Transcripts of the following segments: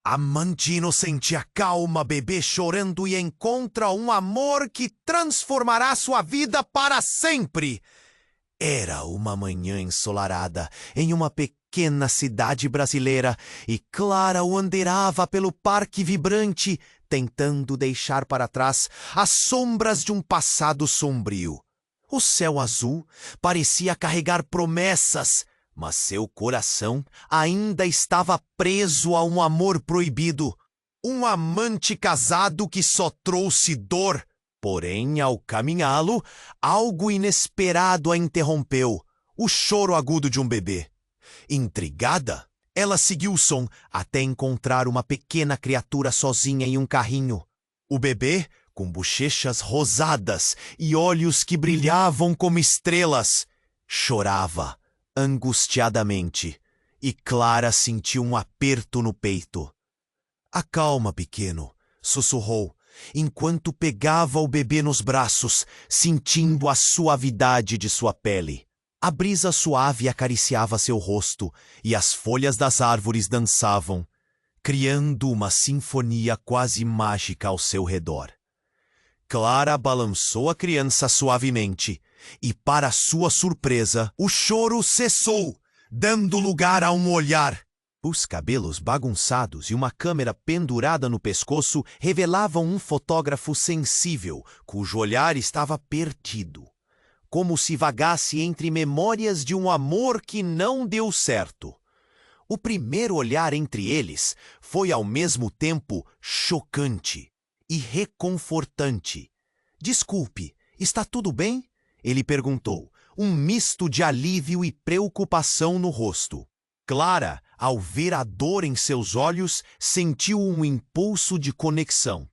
Amante inocente acalma bebê chorando e encontra um amor que transformará sua vida para sempre. Era uma manhã ensolarada em uma pequena cidade brasileira e Clara wanderava pelo parque vibrante, tentando deixar para trás as sombras de um passado sombrio. O céu azul parecia carregar promessas, mas seu coração ainda estava preso a um amor proibido. Um amante casado que só trouxe dor. Porém, ao caminhá-lo, algo inesperado a interrompeu: o choro agudo de um bebê. Intrigada, ela seguiu o som até encontrar uma pequena criatura sozinha em um carrinho. O bebê, com bochechas rosadas e olhos que brilhavam como estrelas, chorava angustiadamente, e Clara sentiu um aperto no peito. "Acalma, pequeno", sussurrou, enquanto pegava o bebê nos braços, sentindo a suavidade de sua pele. A brisa suave acariciava seu rosto e as folhas das árvores dançavam, criando uma sinfonia quase mágica ao seu redor. Clara balançou a criança suavemente e, para sua surpresa, o choro cessou, dando lugar a um olhar. Os cabelos bagunçados e uma câmera pendurada no pescoço revelavam um fotógrafo sensível, cujo olhar estava perdido, como se vagasse entre memórias de um amor que não deu certo. O primeiro olhar entre eles foi ao mesmo tempo chocante e reconfortante. "Desculpe, está tudo bem?" ele perguntou, um misto de alívio e preocupação no rosto. Clara, ao ver a dor em seus olhos, sentiu um impulso de conexão.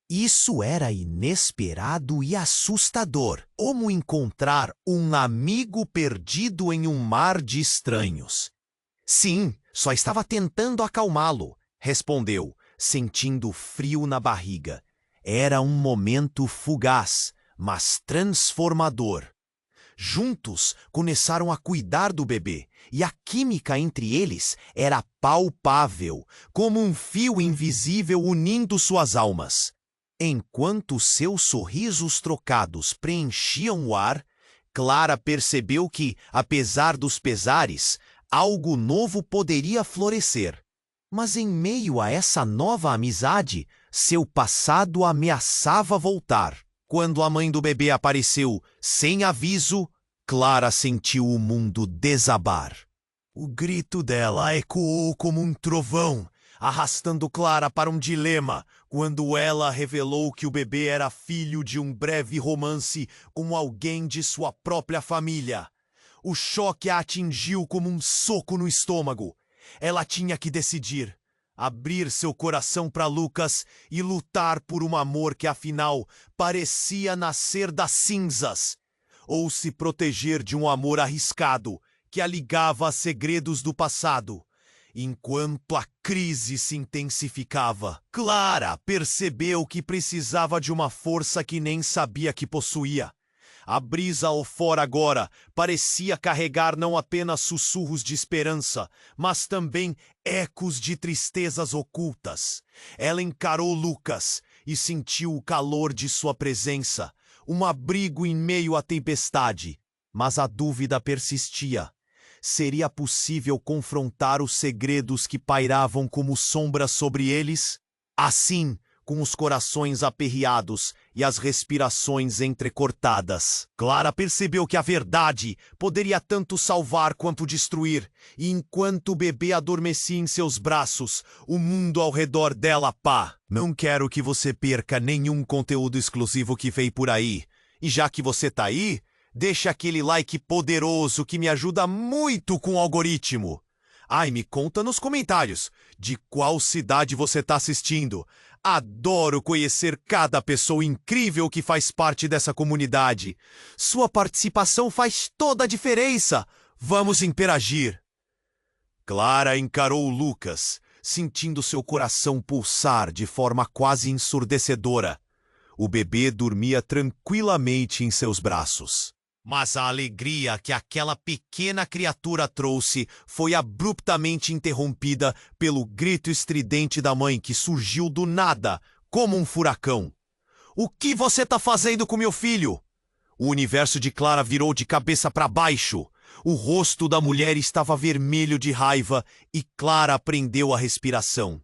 Isso era inesperado e assustador, como encontrar um amigo perdido em um mar de estranhos. "Sim, só estava tentando acalmá-lo", respondeu, sentindo frio na barriga. Era um momento fugaz, mas transformador. Juntos, começaram a cuidar do bebê, e a química entre eles era palpável, como um fio invisível unindo suas almas. Enquanto seus sorrisos trocados preenchiam o ar, Clara percebeu que, apesar dos pesares, algo novo poderia florescer. Mas em meio a essa nova amizade, seu passado ameaçava voltar. Quando a mãe do bebê apareceu sem aviso, Clara sentiu o mundo desabar. O grito dela ecoou como um trovão, arrastando Clara para um dilema, quando ela revelou que o bebê era filho de um breve romance com alguém de sua própria família. O choque a atingiu como um soco no estômago. Ela tinha que decidir: abrir seu coração para Lucas e lutar por um amor que afinal parecia nascer das cinzas, ou se proteger de um amor arriscado que a ligava a segredos do passado. Enquanto a crise se intensificava, Clara percebeu que precisava de uma força que nem sabia que possuía. A brisa ao fora agora parecia carregar não apenas sussurros de esperança, mas também ecos de tristezas ocultas. Ela encarou Lucas e sentiu o calor de sua presença, um abrigo em meio à tempestade. Mas a dúvida persistia. Seria possível confrontar os segredos que pairavam como sombras sobre eles? Assim, com os corações aperreados e as respirações entrecortadas, Clara percebeu que a verdade poderia tanto salvar quanto destruir, e enquanto o bebê adormecia em seus braços, o mundo ao redor dela pá. Não quero que você perca nenhum conteúdo exclusivo que vem por aí. E já que você tá aí, deixa aquele like poderoso que me ajuda muito com o algoritmo. E me conta nos comentários de qual cidade você tá assistindo. Adoro conhecer cada pessoa incrível que faz parte dessa comunidade. Sua participação faz toda a diferença. Vamos interagir. Clara encarou Lucas, sentindo seu coração pulsar de forma quase ensurdecedora. O bebê dormia tranquilamente em seus braços. Mas a alegria que aquela pequena criatura trouxe foi abruptamente interrompida pelo grito estridente da mãe que surgiu do nada, como um furacão. O que você tá fazendo com meu filho? O universo de Clara virou de cabeça para baixo. O rosto da mulher estava vermelho de raiva e Clara prendeu a respiração.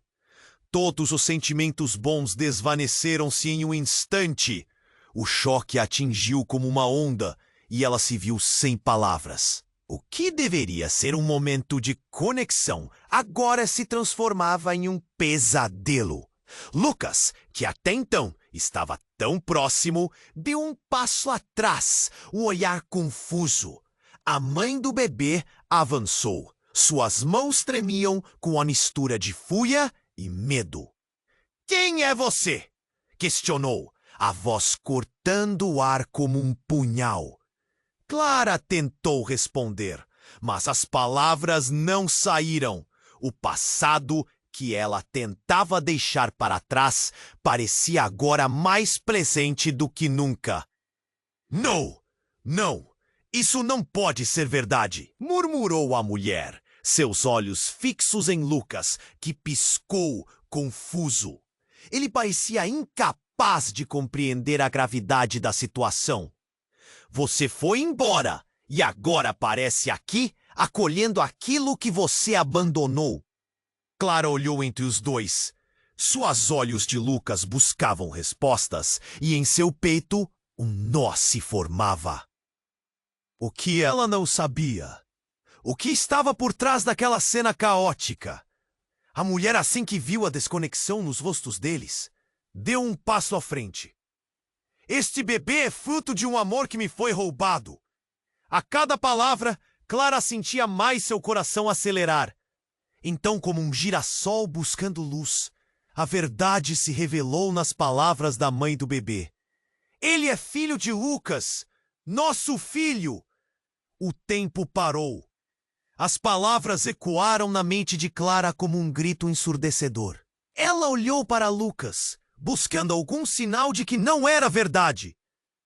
Todos os sentimentos bons desvaneceram-se em um instante. O choque a atingiu como uma onda e ela se viu sem palavras. O que deveria ser um momento de conexão agora se transformava em um pesadelo. Lucas, que até então estava tão próximo, deu um passo atrás, um olhar confuso. A mãe do bebê avançou. Suas mãos tremiam com a mistura de fúria e medo. "Quem é você?" questionou, a voz cortando o ar como um punhal. Clara tentou responder, mas as palavras não saíram. O passado que ela tentava deixar para trás parecia agora mais presente do que nunca. Não, isso não pode ser verdade, murmurou a mulher, seus olhos fixos em Lucas, que piscou, confuso. Ele parecia incapaz de compreender a gravidade da situação. Você foi embora e agora aparece aqui, acolhendo aquilo que você abandonou. Clara olhou entre os dois. Suas olhos de Lucas buscavam respostas e em seu peito um nó se formava. O que ela não sabia? O que estava por trás daquela cena caótica? A mulher, assim que viu a desconexão nos rostos deles, deu um passo à frente. Este bebê é fruto de um amor que me foi roubado. A cada palavra, Clara sentia mais seu coração acelerar. Então, como um girassol buscando luz, a verdade se revelou nas palavras da mãe do bebê. Ele é filho de Lucas, nosso filho! O tempo parou. As palavras ecoaram na mente de Clara como um grito ensurdecedor. Ela olhou para Lucas, buscando algum sinal de que não era verdade.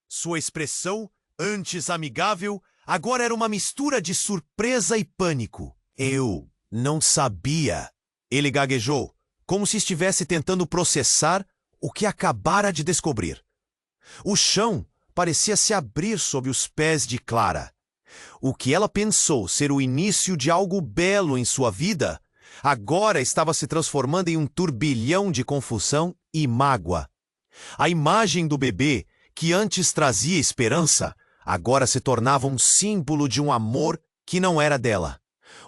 Sua expressão, antes amigável, agora era uma mistura de surpresa e pânico. Eu não sabia. Ele gaguejou, como se estivesse tentando processar o que acabara de descobrir. O chão parecia se abrir sob os pés de Clara. O que ela pensou ser o início de algo belo em sua vida, agora estava se transformando em um turbilhão de confusão e mágoa. A imagem do bebê, que antes trazia esperança, agora se tornava um símbolo de um amor que não era dela.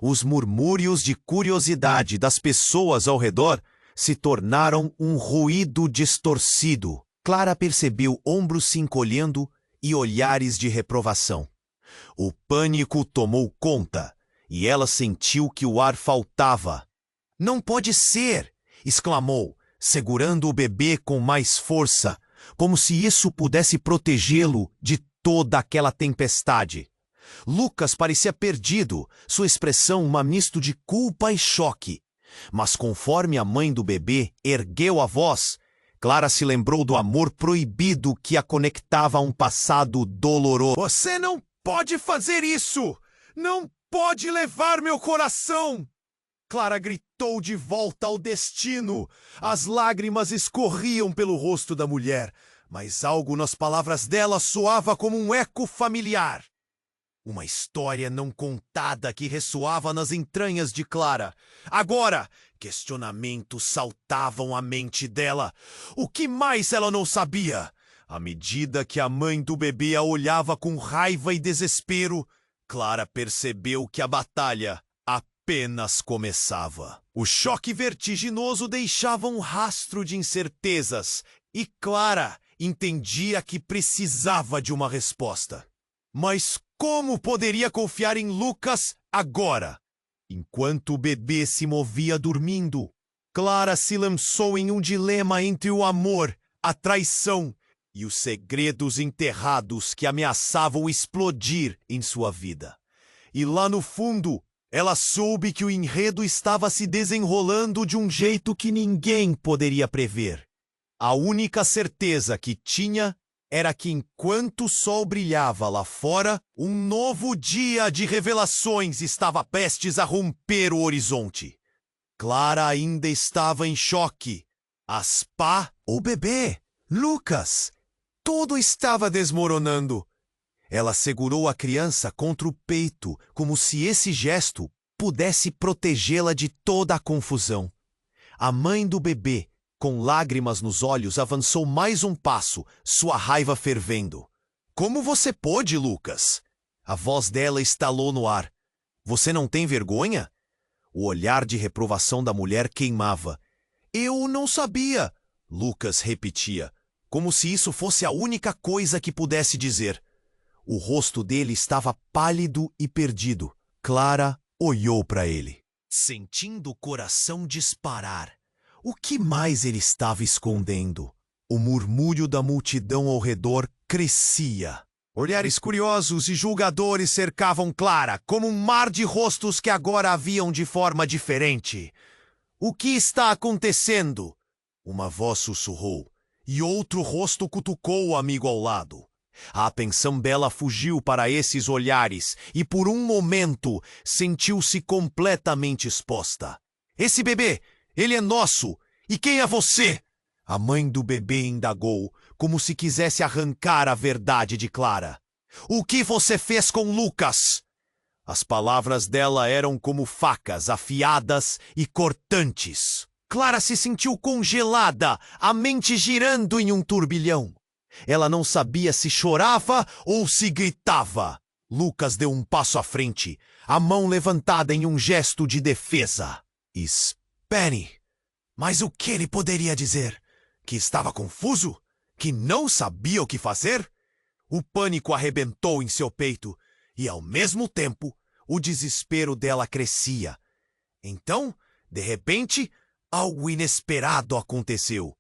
Os murmúrios de curiosidade das pessoas ao redor se tornaram um ruído distorcido. Clara percebeu ombros se encolhendo e olhares de reprovação. O pânico tomou conta e ela sentiu que o ar faltava. "Não pode ser!" exclamou, segurando o bebê com mais força, como se isso pudesse protegê-lo de toda aquela tempestade. Lucas parecia perdido, sua expressão uma misto de culpa e choque. Mas conforme a mãe do bebê ergueu a voz, Clara se lembrou do amor proibido que a conectava a um passado doloroso. "Você não pode fazer isso! Não pode levar meu coração!" Clara gritou de volta ao destino. As lágrimas escorriam pelo rosto da mulher, mas algo nas palavras dela soava como um eco familiar. Uma história não contada que ressoava nas entranhas de Clara. Agora, questionamentos saltavam à mente dela. O que mais ela não sabia? À medida que a mãe do bebê a olhava com raiva e desespero, Clara percebeu que a batalha apenas começava. O choque vertiginoso deixava um rastro de incertezas e Clara entendia que precisava de uma resposta. Mas como poderia confiar em Lucas agora? Enquanto o bebê se movia dormindo, Clara se lançou em um dilema entre o amor, a traição e os segredos enterrados que ameaçavam explodir em sua vida. E lá no fundo, ela soube que o enredo estava se desenrolando de um jeito que ninguém poderia prever. A única certeza que tinha era que enquanto o sol brilhava lá fora, um novo dia de revelações estava prestes a romper o horizonte. Clara ainda estava em choque. O bebê, Lucas, tudo estava desmoronando. Ela segurou a criança contra o peito, como se esse gesto pudesse protegê-la de toda a confusão. A mãe do bebê, com lágrimas nos olhos, avançou mais um passo, sua raiva fervendo. Como você pôde, Lucas? A voz dela estalou no ar. Você não tem vergonha? O olhar de reprovação da mulher queimava. Eu não sabia, Lucas repetia, como se isso fosse a única coisa que pudesse dizer. O rosto dele estava pálido e perdido. Clara olhou para ele, sentindo o coração disparar. O que mais ele estava escondendo? O murmúrio da multidão ao redor crescia. Olhares curiosos e julgadores cercavam Clara, como um mar de rostos que agora a viam de forma diferente. O que está acontecendo? Uma voz sussurrou, e outro rosto cutucou o amigo ao lado. A atenção dela fugiu para esses olhares e, por um momento, sentiu-se completamente exposta. Esse bebê, ele é nosso. E quem é você? A mãe do bebê indagou, como se quisesse arrancar a verdade de Clara. O que você fez com Lucas? As palavras dela eram como facas afiadas e cortantes. Clara se sentiu congelada, a mente girando em um turbilhão. Ela não sabia se chorava ou se gritava. Lucas deu um passo à frente, a mão levantada em um gesto de defesa. Espere! Mas o que ele poderia dizer? Que estava confuso? Que não sabia o que fazer? O pânico arrebentou em seu peito e, ao mesmo tempo, o desespero dela crescia. Então, de repente, algo inesperado aconteceu.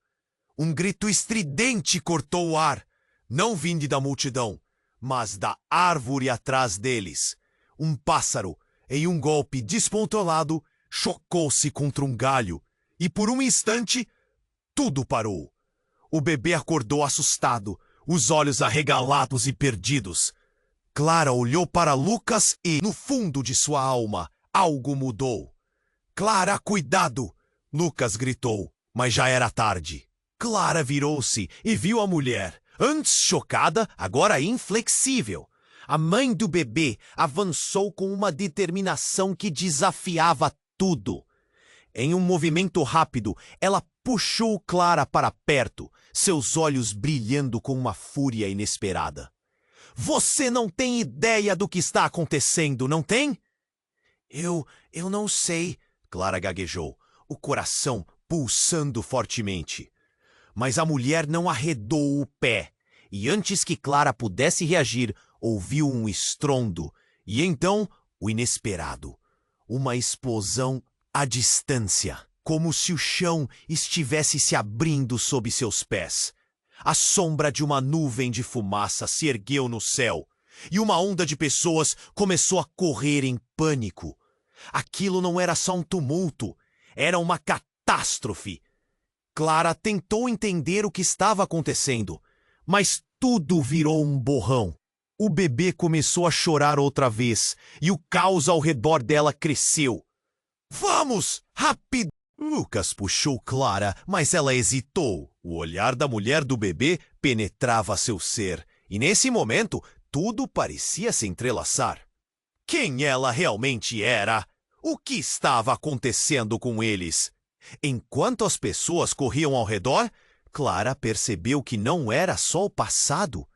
Um grito estridente cortou o ar, não vindo da multidão, mas da árvore atrás deles. Um pássaro, em um golpe descontrolado, chocou-se contra um galho, e por um instante, tudo parou. O bebê acordou assustado, os olhos arregalados e perdidos. Clara olhou para Lucas e, no fundo de sua alma, algo mudou. Clara, cuidado! Lucas gritou, mas já era tarde. Clara virou-se e viu a mulher, antes chocada, agora inflexível. A mãe do bebê avançou com uma determinação que desafiava tudo. Em um movimento rápido, ela puxou Clara para perto, seus olhos brilhando com uma fúria inesperada. Você não tem ideia do que está acontecendo, não tem? Eu não sei, Clara gaguejou, o coração pulsando fortemente. Mas a mulher não arredou o pé, e antes que Clara pudesse reagir, ouviu um estrondo, e então o inesperado. Uma explosão à distância, como se o chão estivesse se abrindo sob seus pés. A sombra de uma nuvem de fumaça se ergueu no céu, e uma onda de pessoas começou a correr em pânico. Aquilo não era só um tumulto, era uma catástrofe. Clara tentou entender o que estava acontecendo, mas tudo virou um borrão. O bebê começou a chorar outra vez, e o caos ao redor dela cresceu. Vamos, rápido! Lucas puxou Clara, mas ela hesitou. O olhar da mulher do bebê penetrava seu ser, e nesse momento tudo parecia se entrelaçar. Quem ela realmente era? O que estava acontecendo com eles? Enquanto as pessoas corriam ao redor, Clara percebeu que não era só o passado,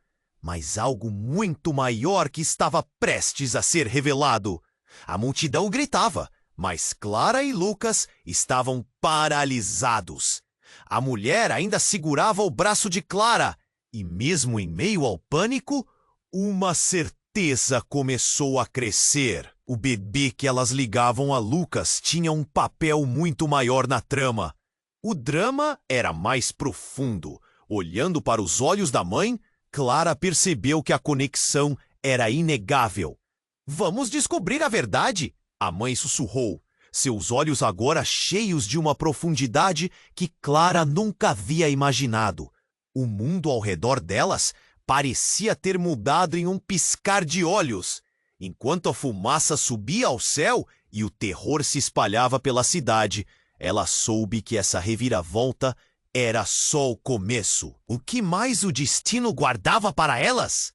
mas algo muito maior que estava prestes a ser revelado. A multidão gritava, mas Clara e Lucas estavam paralisados. A mulher ainda segurava o braço de Clara, e mesmo em meio ao pânico, uma certeza começou a crescer. O bebê que elas ligavam a Lucas tinha um papel muito maior na trama. O drama era mais profundo. Olhando para os olhos da mãe, Clara percebeu que a conexão era inegável. Vamos descobrir a verdade, a mãe sussurrou, seus olhos agora cheios de uma profundidade que Clara nunca havia imaginado. O mundo ao redor delas parecia ter mudado em um piscar de olhos, enquanto a fumaça subia ao céu e o terror se espalhava pela cidade. Ela soube que essa reviravolta era só o começo. O que mais o destino guardava para elas?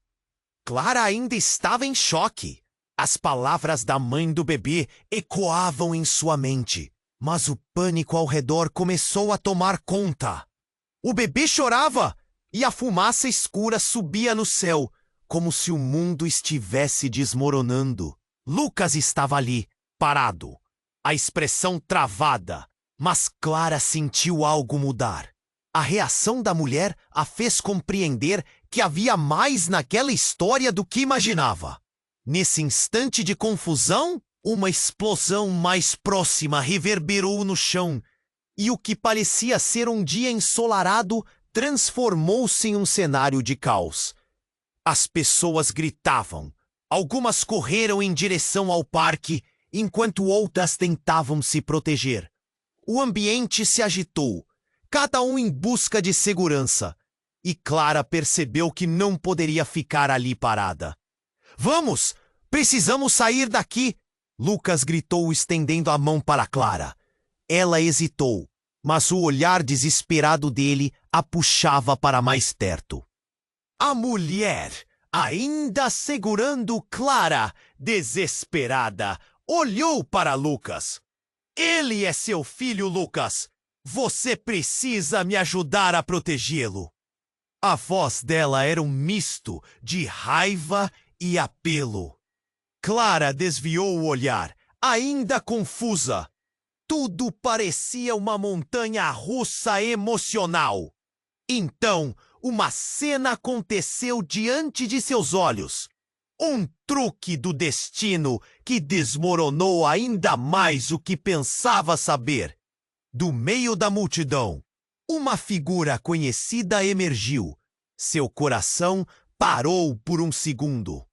Clara ainda estava em choque. As palavras da mãe do bebê ecoavam em sua mente, mas o pânico ao redor começou a tomar conta. O bebê chorava e a fumaça escura subia no céu, como se o mundo estivesse desmoronando. Lucas estava ali, parado, a expressão travada, mas Clara sentiu algo mudar. A reação da mulher a fez compreender que havia mais naquela história do que imaginava. Nesse instante de confusão, uma explosão mais próxima reverberou no chão, e o que parecia ser um dia ensolarado transformou-se em um cenário de caos. As pessoas gritavam. Algumas correram em direção ao parque, enquanto outras tentavam se proteger. O ambiente se agitou, cada um em busca de segurança, e Clara percebeu que não poderia ficar ali parada. "Vamos! Precisamos sair daqui!" Lucas gritou, estendendo a mão para Clara. Ela hesitou, mas o olhar desesperado dele a puxava para mais perto. A mulher, ainda segurando Clara, desesperada, olhou para Lucas. "Ele é seu filho, Lucas. Você precisa me ajudar a protegê-lo." A voz dela era um misto de raiva e apelo. Clara desviou o olhar, ainda confusa. Tudo parecia uma montanha-russa emocional. Então, uma cena aconteceu diante de seus olhos. Um truque do destino que desmoronou ainda mais o que pensava saber. Do meio da multidão, uma figura conhecida emergiu. Seu coração parou por um segundo.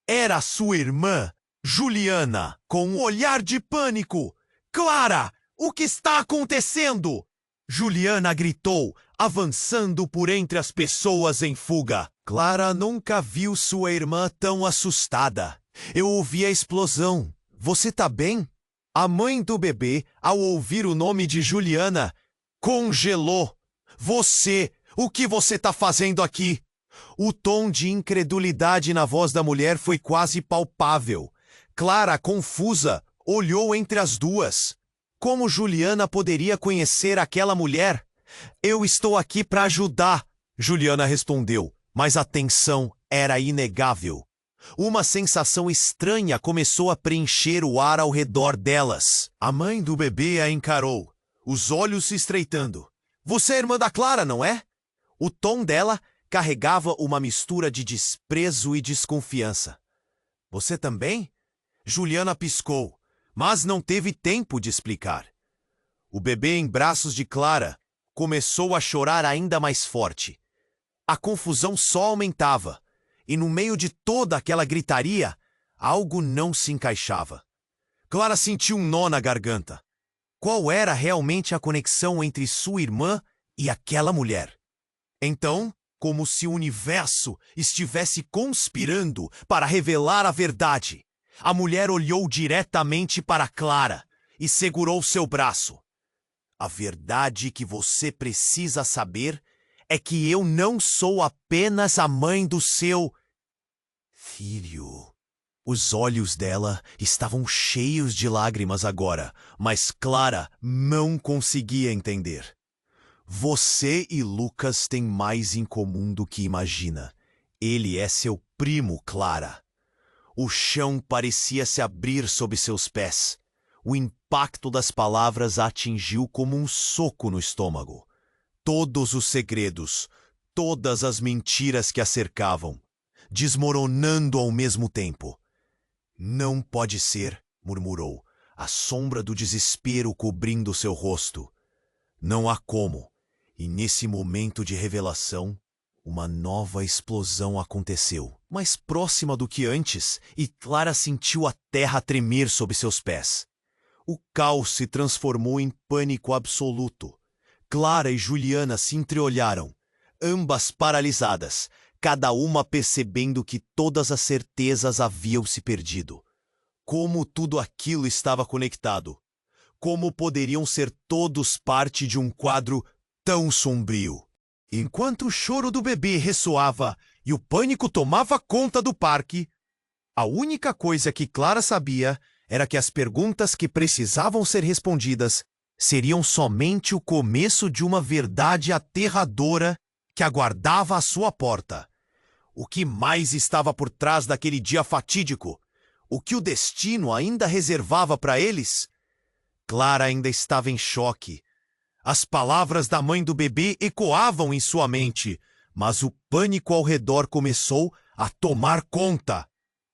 Era sua irmã, Juliana, com um olhar de pânico. "Clara, o que está acontecendo?" Juliana gritou, avançando por entre as pessoas em fuga. Clara nunca viu sua irmã tão assustada. "Eu ouvi a explosão. Você tá bem?" A mãe do bebê, ao ouvir o nome de Juliana, congelou. O que você tá fazendo aqui?" O tom de incredulidade na voz da mulher foi quase palpável. Clara, confusa, olhou entre as duas. Como Juliana poderia conhecer aquela mulher? "Eu estou aqui para ajudar", Juliana respondeu, mas a tensão era inegável. Uma sensação estranha começou a preencher o ar ao redor delas. A mãe do bebê a encarou, os olhos se estreitando. "Você é irmã da Clara, não é?" O tom dela carregava uma mistura de desprezo e desconfiança. "Você também?" Juliana piscou, mas não teve tempo de explicar. O bebê em braços de Clara começou a chorar ainda mais forte. A confusão só aumentava, e no meio de toda aquela gritaria, algo não se encaixava. Clara sentiu um nó na garganta. Qual era realmente a conexão entre sua irmã e aquela mulher? Então, como se o universo estivesse conspirando para revelar a verdade, a mulher olhou diretamente para Clara e segurou seu braço. "A verdade que você precisa saber é que eu não sou apenas a mãe do seu filho." Os olhos dela estavam cheios de lágrimas agora, mas Clara não conseguia entender. "Você e Lucas têm mais em comum do que imagina. Ele é seu primo, Clara." O chão parecia se abrir sob seus pés. O impacto das palavras a atingiu como um soco no estômago. Todos os segredos, todas as mentiras que a cercavam, desmoronando ao mesmo tempo. "Não pode ser", murmurou, a sombra do desespero cobrindo seu rosto. Não há como. E nesse momento de revelação, uma nova explosão aconteceu, mais próxima do que antes, e Clara sentiu a terra tremer sob seus pés. O caos se transformou em pânico absoluto. Clara e Juliana se entreolharam, ambas paralisadas, cada uma percebendo que todas as certezas haviam se perdido. Como tudo aquilo estava conectado? Como poderiam ser todos parte de um quadro tão sombrio? Enquanto o choro do bebê ressoava e o pânico tomava conta do parque, a única coisa que Clara sabia era que as perguntas que precisavam ser respondidas seriam somente o começo de uma verdade aterradora que aguardava à sua porta. O que mais estava por trás daquele dia fatídico? O que o destino ainda reservava para eles? Clara ainda estava em choque. As palavras da mãe do bebê ecoavam em sua mente, mas o pânico ao redor começou a tomar conta.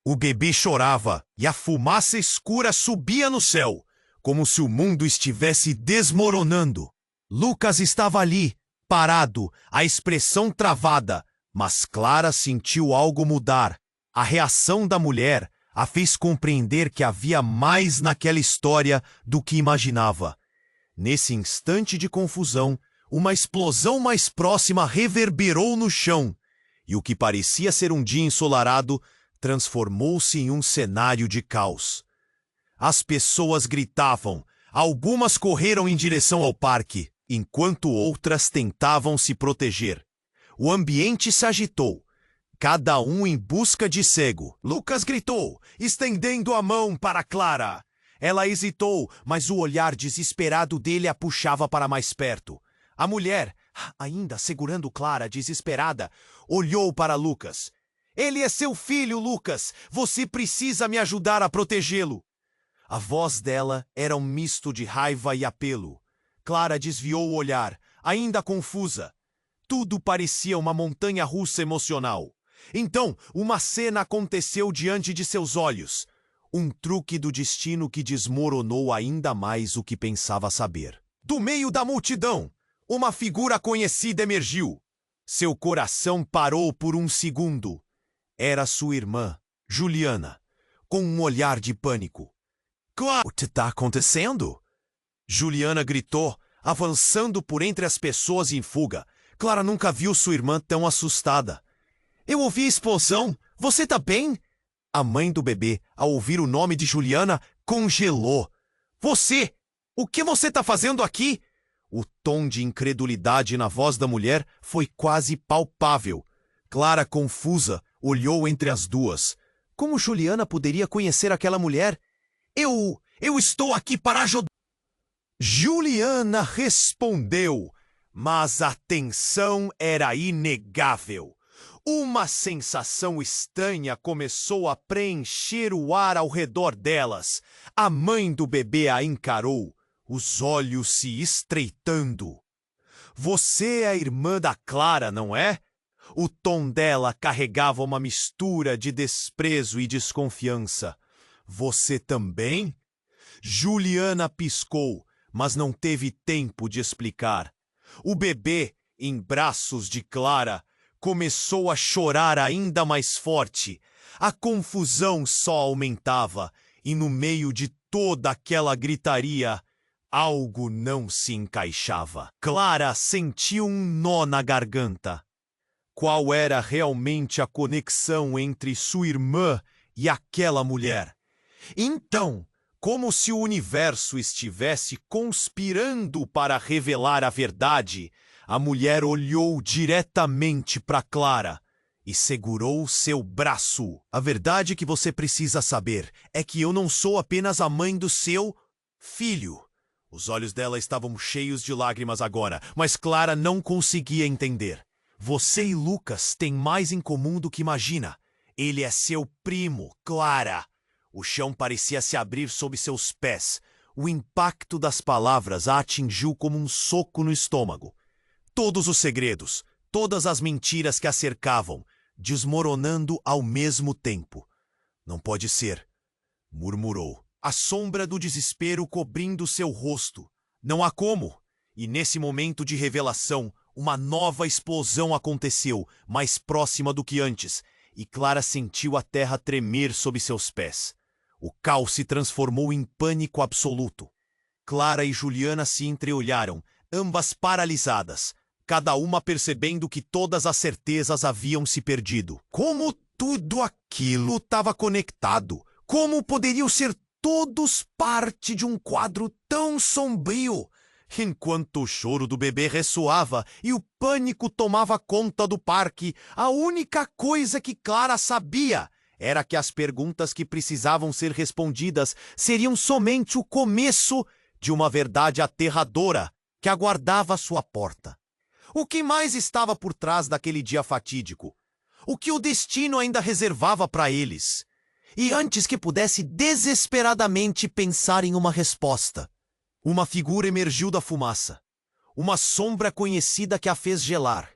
O bebê chorava e a fumaça escura subia no céu, como se o mundo estivesse desmoronando. Lucas estava ali, parado, a expressão travada, mas Clara sentiu algo mudar. A reação da mulher a fez compreender que havia mais naquela história do que imaginava. Nesse instante de confusão, uma explosão mais próxima reverberou no chão, e o que parecia ser um dia ensolarado transformou-se em um cenário de caos. As pessoas gritavam, algumas correram em direção ao parque, enquanto outras tentavam se proteger. O ambiente se agitou, cada um em busca de cego. Lucas gritou, estendendo a mão para Clara. Ela hesitou, mas o olhar desesperado dele a puxava para mais perto. A mulher, ainda segurando Clara, desesperada, olhou para Lucas. Ele é seu filho, Lucas. Você precisa me ajudar a protegê-lo. A voz dela era um misto de raiva e apelo. Clara desviou o olhar, ainda confusa. Tudo parecia uma montanha-russa emocional. Então, uma cena aconteceu diante de seus olhos. Um truque do destino que desmoronou ainda mais o que pensava saber. Do meio da multidão, uma figura conhecida emergiu. Seu coração parou por um segundo. Era sua irmã, Juliana, com um olhar de pânico. Claro, o que está acontecendo? Juliana gritou, avançando por entre as pessoas em fuga. Clara nunca viu sua irmã tão assustada. Eu ouvi a explosão. Você tá bem? A mãe do bebê, ao ouvir o nome de Juliana, congelou. Você! O que você tá fazendo aqui? O tom de incredulidade na voz da mulher foi quase palpável. Clara, confusa, olhou entre as duas. Como Juliana poderia conhecer aquela mulher? Eu estou aqui para ajudar. Juliana respondeu, mas a tensão era inegável. Uma sensação estranha começou a preencher o ar ao redor delas. A mãe do bebê a encarou, os olhos se estreitando. Você é a irmã da Clara, não é? O tom dela carregava uma mistura de desprezo e desconfiança. Você também? Juliana piscou, mas não teve tempo de explicar. O bebê, em braços de Clara, começou a chorar ainda mais forte. A confusão só aumentava, e no meio de toda aquela gritaria, algo não se encaixava. Clara sentiu um nó na garganta. Qual era realmente a conexão entre sua irmã e aquela mulher? Então, como se o universo estivesse conspirando para revelar a verdade, a mulher olhou diretamente para Clara e segurou seu braço. A verdade que você precisa saber é que eu não sou apenas a mãe do seu filho. Os olhos dela estavam cheios de lágrimas agora, mas Clara não conseguia entender. Você e Lucas têm mais em comum do que imagina. Ele é seu primo, Clara. O chão parecia se abrir sob seus pés. O impacto das palavras a atingiu como um soco no estômago. Todos os segredos, todas as mentiras que a cercavam, desmoronando ao mesmo tempo. Não pode ser, murmurou, a sombra do desespero cobrindo seu rosto. Não há como. E nesse momento de revelação, uma nova explosão aconteceu, mais próxima do que antes, e Clara sentiu a terra tremer sob seus pés. O caos se transformou em pânico absoluto. Clara e Juliana se entreolharam, ambas paralisadas. cada uma percebendo que todas as certezas haviam se perdido. Como tudo aquilo estava conectado? Como poderiam ser todos parte de um quadro tão sombrio? Enquanto o choro do bebê ressoava e o pânico tomava conta do parque, a única coisa que Clara sabia era que as perguntas que precisavam ser respondidas seriam somente o começo de uma verdade aterradora que aguardava à sua porta. O que mais estava por trás daquele dia fatídico? O que o destino ainda reservava para eles? E antes que pudesse desesperadamente pensar em uma resposta, uma figura emergiu da fumaça. Uma sombra conhecida que a fez gelar.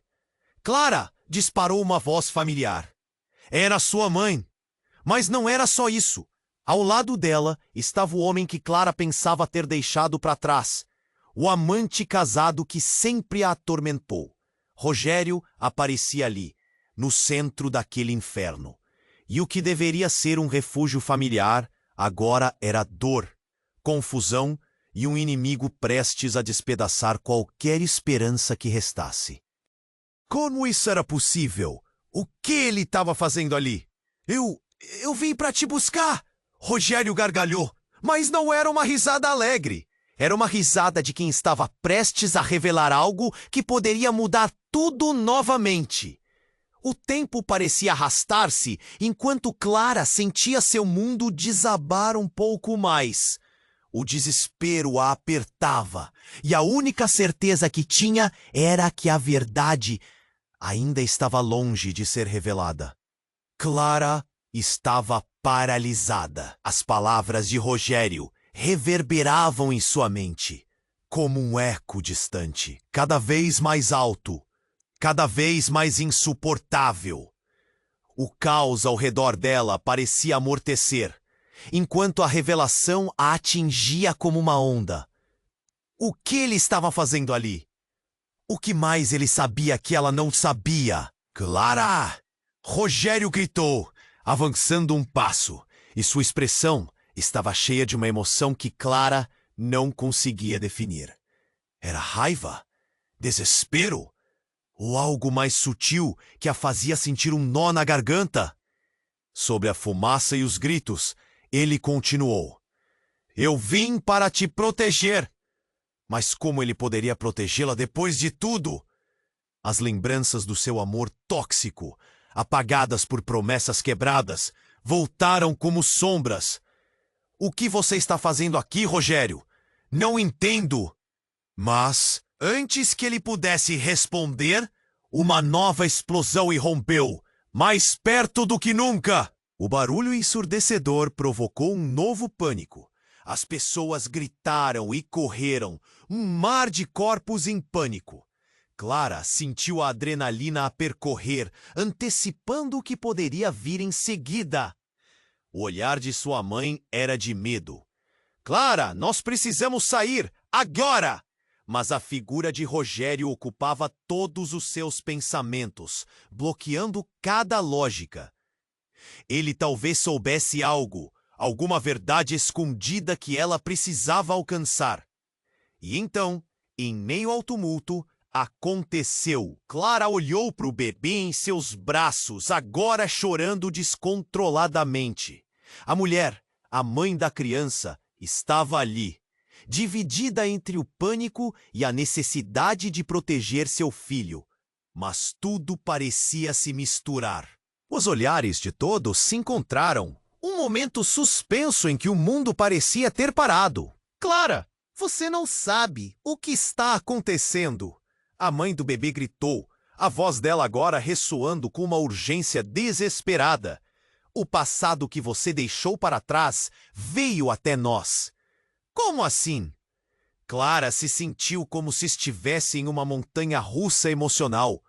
Clara! Disparou uma voz familiar. Era sua mãe. Mas não era só isso. Ao lado dela estava o homem que Clara pensava ter deixado para trás. O amante casado que sempre a atormentou. Rogério aparecia ali, no centro daquele inferno. E o que deveria ser um refúgio familiar, agora era dor, confusão e um inimigo prestes a despedaçar qualquer esperança que restasse. Como isso era possível? O que ele estava fazendo ali? Eu vim para te buscar! Rogério gargalhou, mas não era uma risada alegre. Era uma risada de quem estava prestes a revelar algo que poderia mudar tudo novamente. O tempo parecia arrastar-se enquanto Clara sentia seu mundo desabar um pouco mais. O desespero a apertava, e a única certeza que tinha era que a verdade ainda estava longe de ser revelada. Clara estava paralisada. As palavras de Rogério reverberavam em sua mente, como um eco distante, cada vez mais alto, cada vez mais insuportável. O caos ao redor dela parecia amortecer, enquanto a revelação a atingia como uma onda. O que ele estava fazendo ali? O que mais ele sabia que ela não sabia? Clara! Rogério gritou, avançando um passo, e sua expressão estava cheia de uma emoção que Clara não conseguia definir. Era raiva? Desespero? Ou algo mais sutil que a fazia sentir um nó na garganta? Sobre a fumaça e os gritos, ele continuou. Eu vim para te proteger. Mas como ele poderia protegê-la depois de tudo? As lembranças do seu amor tóxico, apagadas por promessas quebradas, voltaram como sombras. O que você está fazendo aqui, Rogério? Não entendo. Mas, antes que ele pudesse responder, uma nova explosão irrompeu, mais perto do que nunca. O barulho ensurdecedor provocou um novo pânico. As pessoas gritaram e correram, um mar de corpos em pânico. Clara sentiu a adrenalina a percorrer, antecipando o que poderia vir em seguida. O olhar de sua mãe era de medo. Clara, nós precisamos sair, agora! Mas a figura de Rogério ocupava todos os seus pensamentos, bloqueando cada lógica. Ele talvez soubesse algo, alguma verdade escondida que ela precisava alcançar. E então, em meio ao tumulto, aconteceu. Clara olhou para o bebê em seus braços, agora chorando descontroladamente. A mulher, a mãe da criança, estava ali, dividida entre o pânico e a necessidade de proteger seu filho. Mas tudo parecia se misturar. Os olhares de todos se encontraram. Um momento suspenso em que o mundo parecia ter parado. Clara, você não sabe o que está acontecendo. A mãe do bebê gritou, a voz dela agora ressoando com uma urgência desesperada. O passado que você deixou para trás veio até nós. Como assim? Clara se sentiu como se estivesse em uma montanha russa emocional.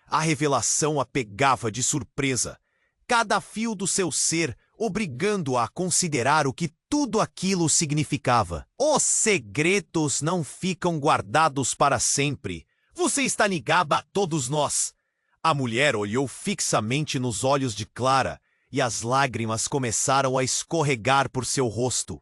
A revelação a pegava de surpresa, cada fio do seu ser obrigando-a a considerar o que tudo aquilo significava. Os segredos não ficam guardados para sempre. Você está ligada a todos nós. A mulher olhou fixamente nos olhos de Clara e as lágrimas começaram a escorregar por seu rosto.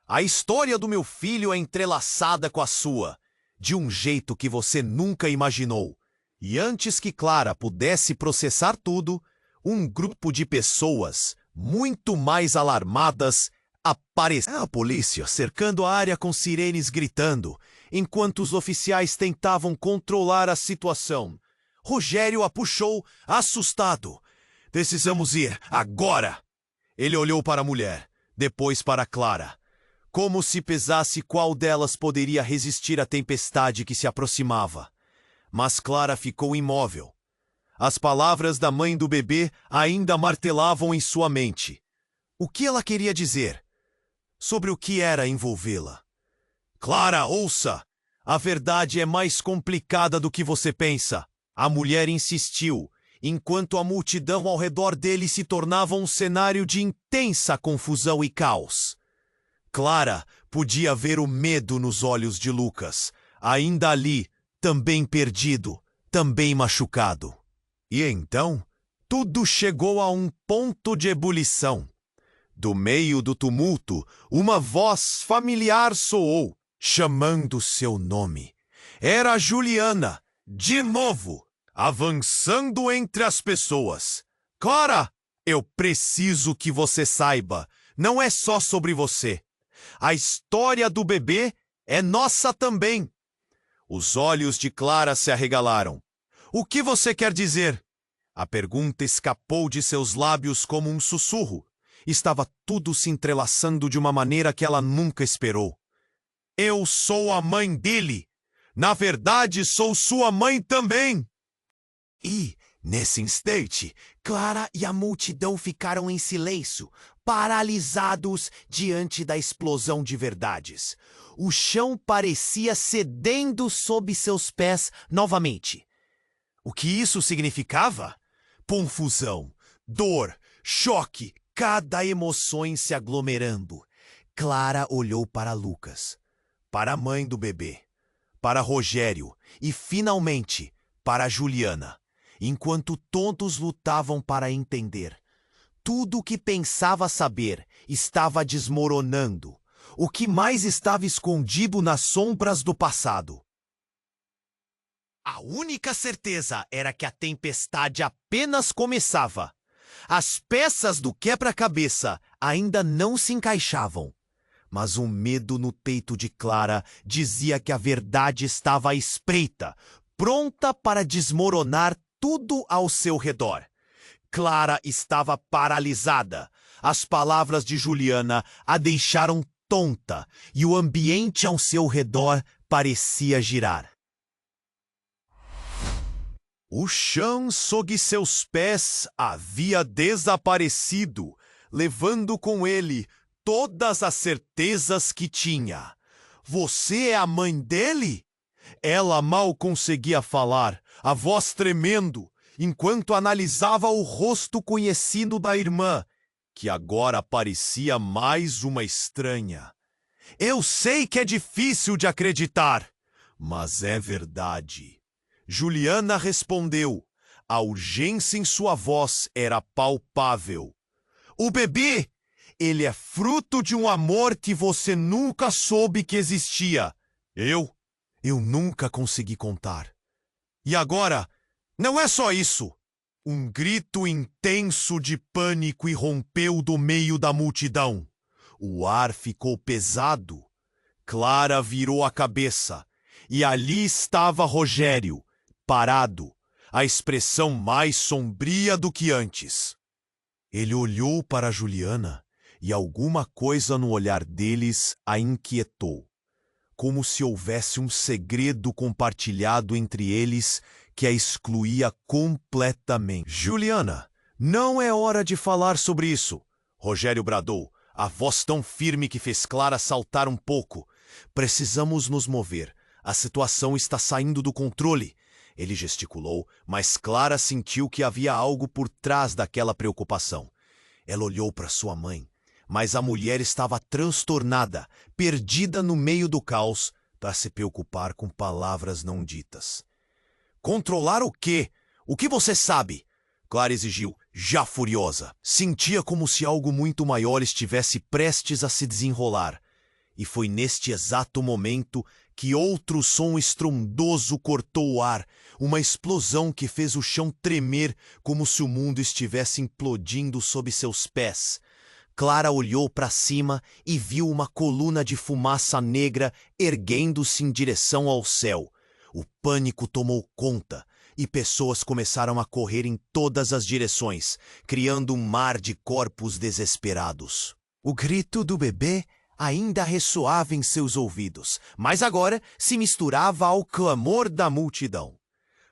A história do meu filho é entrelaçada com a sua. de um jeito que você nunca imaginou. E antes que Clara pudesse processar tudo, um grupo de pessoas, muito mais alarmadas, apareceu. A polícia cercando a área com sirenes gritando, enquanto os oficiais tentavam controlar a situação. Rogério a puxou, assustado. Precisamos ir, agora! Ele olhou para a mulher, depois para Clara, como se pesasse qual delas poderia resistir à tempestade que se aproximava. Mas Clara ficou imóvel. As palavras da mãe do bebê ainda martelavam em sua mente. O que ela queria dizer? Sobre o que era envolvê-la? Clara, ouça! A verdade é mais complicada do que você pensa. A mulher insistiu, enquanto a multidão ao redor dele se tornava um cenário de intensa confusão e caos. Clara podia ver o medo nos olhos de Lucas, ainda ali, também perdido, também machucado. E então, tudo chegou a um ponto de ebulição. Do meio do tumulto, uma voz familiar soou, chamando seu nome. Era Juliana, de novo, avançando entre as pessoas. Clara, eu preciso que você saiba, não é só sobre você. A história do bebê é nossa também. Os olhos de Clara se arregalaram. O que você quer dizer? A pergunta escapou de seus lábios como um sussurro. Estava tudo se entrelaçando de uma maneira que ela nunca esperou. Eu sou a mãe dele. Na verdade, sou sua mãe também. E, nesse instante, Clara e a multidão ficaram em silêncio, paralisados diante da explosão de verdades. O chão parecia cedendo sob seus pés novamente. O que isso significava? Confusão, dor, choque, cada emoção se aglomerando. Clara olhou para Lucas, para a mãe do bebê, para Rogério e, finalmente, para Juliana, enquanto todos lutavam para entender. Tudo o que pensava saber estava desmoronando. O que mais estava escondido nas sombras do passado? A única certeza era que a tempestade apenas começava. As peças do quebra-cabeça ainda não se encaixavam. Mas um medo no peito de Clara dizia que a verdade estava à espreita, pronta para desmoronar tudo ao seu redor. Clara estava paralisada. As palavras de Juliana a deixaram tonta e o ambiente ao seu redor parecia girar. O chão sob seus pés havia desaparecido, levando com ele todas as certezas que tinha. Você é a mãe dele? Ela mal conseguia falar, a voz tremendo, enquanto analisava o rosto conhecido da irmã, que agora parecia mais uma estranha. Eu sei que é difícil de acreditar, mas é verdade. Juliana respondeu. A urgência em sua voz era palpável. O bebê, ele é fruto de um amor que você nunca soube que existia. Eu nunca consegui contar. E agora, não é só isso. Um grito intenso de pânico irrompeu do meio da multidão. O ar ficou pesado. Clara virou a cabeça. E ali estava Rogério, parado, a expressão mais sombria do que antes. Ele olhou para Juliana e alguma coisa no olhar deles a inquietou, como se houvesse um segredo compartilhado entre eles que a excluía completamente. Juliana, não é hora de falar sobre isso, Rogério bradou, a voz tão firme que fez Clara saltar um pouco. Precisamos nos mover. A situação está saindo do controle. Ele gesticulou, mas Clara sentiu que havia algo por trás daquela preocupação. Ela olhou para sua mãe, mas a mulher estava transtornada, perdida no meio do caos, para se preocupar com palavras não ditas. Controlar o quê? O que você sabe? Clara exigiu, já furiosa. Sentia como se algo muito maior estivesse prestes a se desenrolar. E foi neste exato momento que outro som estrondoso cortou o ar, uma explosão que fez o chão tremer como se o mundo estivesse implodindo sob seus pés. Clara olhou para cima e viu uma coluna de fumaça negra erguendo-se em direção ao céu. O pânico tomou conta e pessoas começaram a correr em todas as direções, criando um mar de corpos desesperados. O grito do bebê ainda ressoava em seus ouvidos, mas agora se misturava ao clamor da multidão.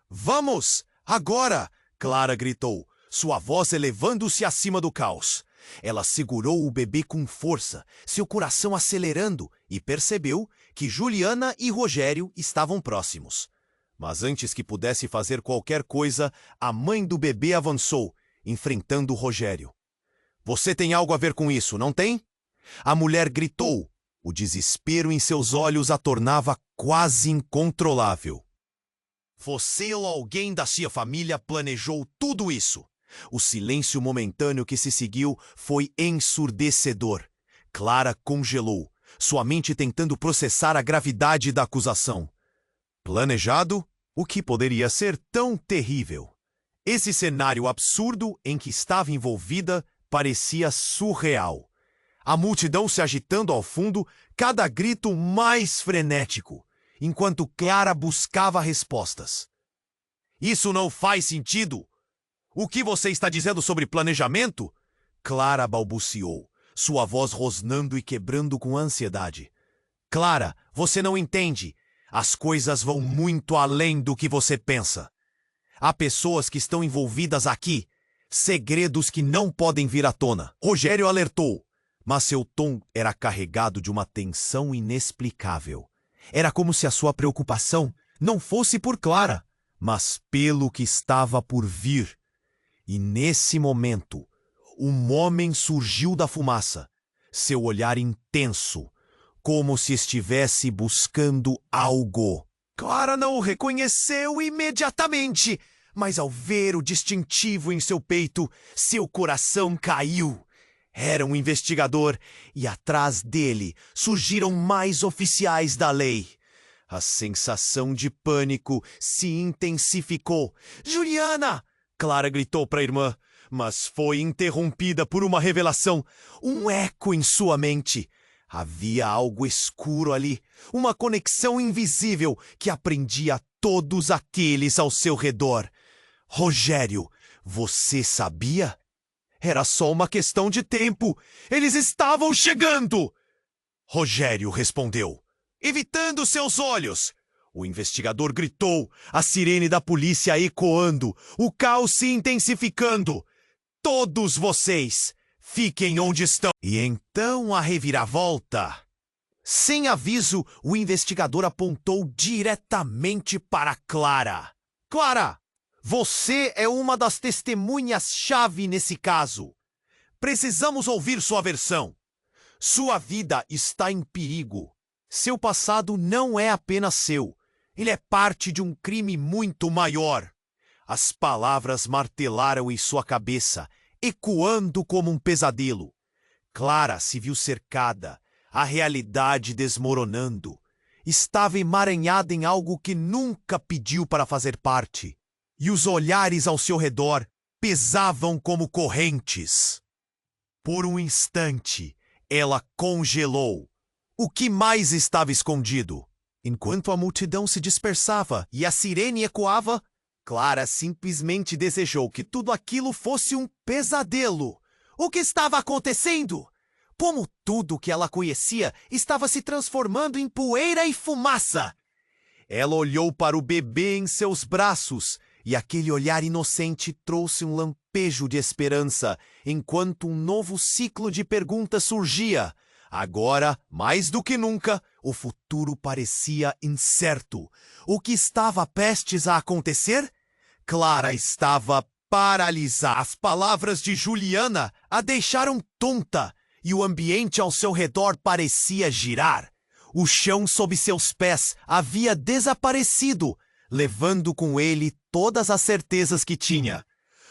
"Vamos! Agora!" Clara gritou, sua voz elevando-se acima do caos. Ela segurou o bebê com força, seu coração acelerando, e percebeu que Juliana e Rogério estavam próximos. Mas antes que pudesse fazer qualquer coisa, a mãe do bebê avançou, enfrentando Rogério. "Você tem algo a ver com isso, não tem?" A mulher gritou. O desespero em seus olhos a tornava quase incontrolável. "Você ou alguém da sua família planejou tudo isso?" O silêncio momentâneo que se seguiu foi ensurdecedor. Clara congelou, sua mente tentando processar a gravidade da acusação. Planejado? O que poderia ser tão terrível? Esse cenário absurdo em que estava envolvida parecia surreal. A multidão se agitando ao fundo, cada grito mais frenético, enquanto Clara buscava respostas. "Isso não faz sentido! O que você está dizendo sobre planejamento?" Clara balbuciou, sua voz rosnando e quebrando com ansiedade. "Clara, você não entende. As coisas vão muito além do que você pensa. Há pessoas que estão envolvidas aqui, segredos que não podem vir à tona." Rogério alertou, mas seu tom era carregado de uma tensão inexplicável. Era como se a sua preocupação não fosse por Clara, mas pelo que estava por vir. E nesse momento, um homem surgiu da fumaça, seu olhar intenso, como se estivesse buscando algo. Clara não o reconheceu imediatamente, mas ao ver o distintivo em seu peito, seu coração caiu. Era um investigador, e atrás dele surgiram mais oficiais da lei. A sensação de pânico se intensificou. "Juliana!" Clara gritou para a irmã, mas foi interrompida por uma revelação, um eco em sua mente. Havia algo escuro ali, uma conexão invisível que aprendia todos aqueles ao seu redor. "Rogério, você sabia? Era só uma questão de tempo. Eles estavam chegando!" Rogério respondeu, evitando seus olhos. O investigador gritou, a sirene da polícia ecoando, o caos se intensificando. "Todos vocês, fiquem onde estão." E então a reviravolta. Sem aviso, o investigador apontou diretamente para Clara. "Clara, você é uma das testemunhas-chave nesse caso. Precisamos ouvir sua versão. Sua vida está em perigo. Seu passado não é apenas seu. Ele é parte de um crime muito maior." As palavras martelaram em sua cabeça, ecoando como um pesadelo. Clara se viu cercada, a realidade desmoronando. Estava emaranhada em algo que nunca pediu para fazer parte. E os olhares ao seu redor pesavam como correntes. Por um instante, ela congelou. O que mais estava escondido? Enquanto a multidão se dispersava e a sirene ecoava, Clara simplesmente desejou que tudo aquilo fosse um pesadelo. O que estava acontecendo? Como tudo que ela conhecia estava se transformando em poeira e fumaça. Ela olhou para o bebê em seus braços, e aquele olhar inocente trouxe um lampejo de esperança, enquanto um novo ciclo de perguntas surgia. Agora, mais do que nunca, o futuro parecia incerto. O que estava prestes a acontecer? Clara estava paralisada. As palavras de Juliana a deixaram tonta, e o ambiente ao seu redor parecia girar. O chão sob seus pés havia desaparecido, levando com ele todas as certezas que tinha.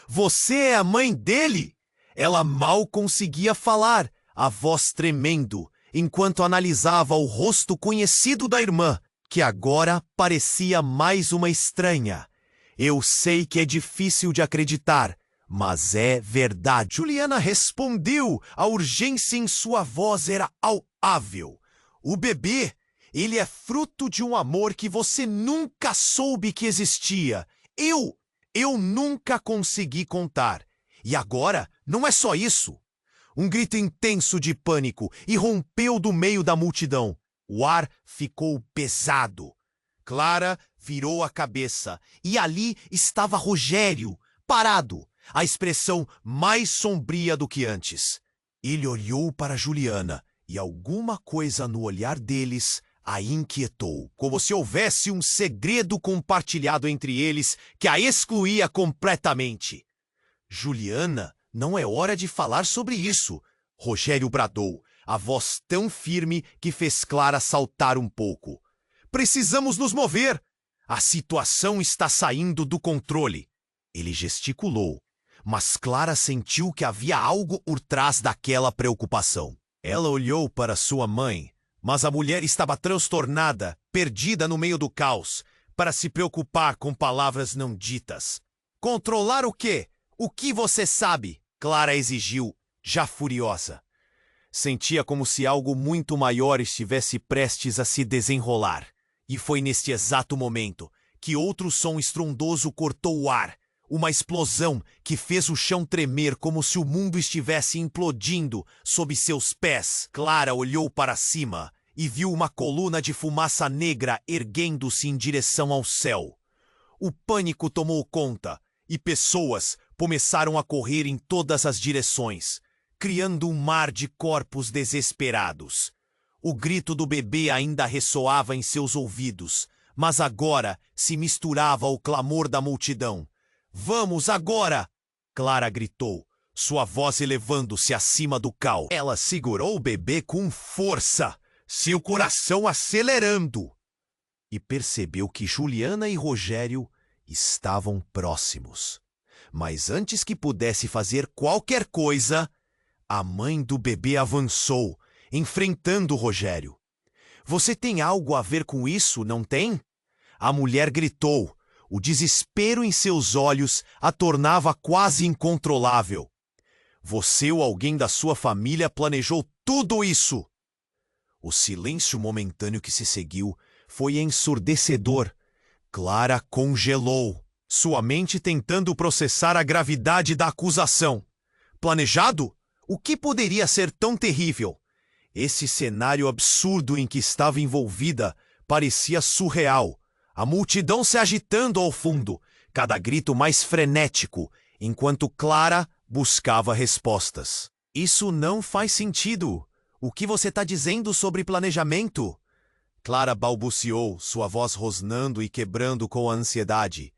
"Você é a mãe dele?" Ela mal conseguia falar, a voz tremendo, enquanto analisava o rosto conhecido da irmã. que agora parecia mais uma estranha. Eu sei que é difícil de acreditar, mas é verdade. Juliana respondeu. A urgência em sua voz era auável. O bebê, ele é fruto de um amor que você nunca soube que existia. Eu nunca consegui contar. E agora, não é só isso. Um grito intenso de pânico irrompeu do meio da multidão. O ar ficou pesado. Clara virou a cabeça e ali estava Rogério, parado, a expressão mais sombria do que antes. Ele olhou para Juliana e alguma coisa no olhar deles a inquietou, como se houvesse um segredo compartilhado entre eles que a excluía completamente. Juliana, não é hora de falar sobre isso, Rogério bradou, a voz tão firme que fez Clara saltar um pouco. Precisamos nos mover. A situação está saindo do controle. Ele gesticulou, mas Clara sentiu que havia algo por trás daquela preocupação. Ela olhou para sua mãe, mas a mulher estava transtornada, perdida no meio do caos, para se preocupar com palavras não ditas. Controlar o quê? O que você sabe? Clara exigiu, já furiosa. Sentia como se algo muito maior estivesse prestes a se desenrolar. E foi neste exato momento que outro som estrondoso cortou o ar. Uma explosão que fez o chão tremer como se o mundo estivesse implodindo sob seus pés. Clara olhou para cima e viu uma coluna de fumaça negra erguendo-se em direção ao céu. O pânico tomou conta e pessoas começaram a correr em todas as direções, criando um mar de corpos desesperados. O grito do bebê ainda ressoava em seus ouvidos, mas agora se misturava ao clamor da multidão. Vamos agora! Clara gritou, sua voz elevando-se acima do caos. Ela segurou o bebê com força, seu coração acelerando, e percebeu que Juliana e Rogério estavam próximos. Mas antes que pudesse fazer qualquer coisa, a mãe do bebê avançou, enfrentando Rogério. Você tem algo a ver com isso, não tem? A mulher gritou. O desespero em seus olhos a tornava quase incontrolável. Você ou alguém da sua família planejou tudo isso? O silêncio momentâneo que se seguiu foi ensurdecedor. Clara congelou, sua mente tentando processar a gravidade da acusação. Planejado? O que poderia ser tão terrível? Esse cenário absurdo em que estava envolvida parecia surreal. A multidão se agitando ao fundo, cada grito mais frenético, enquanto Clara buscava respostas. Isso não faz sentido. O que você está dizendo sobre planejamento? Clara balbuciou, sua voz rosnando e quebrando com a ansiedade.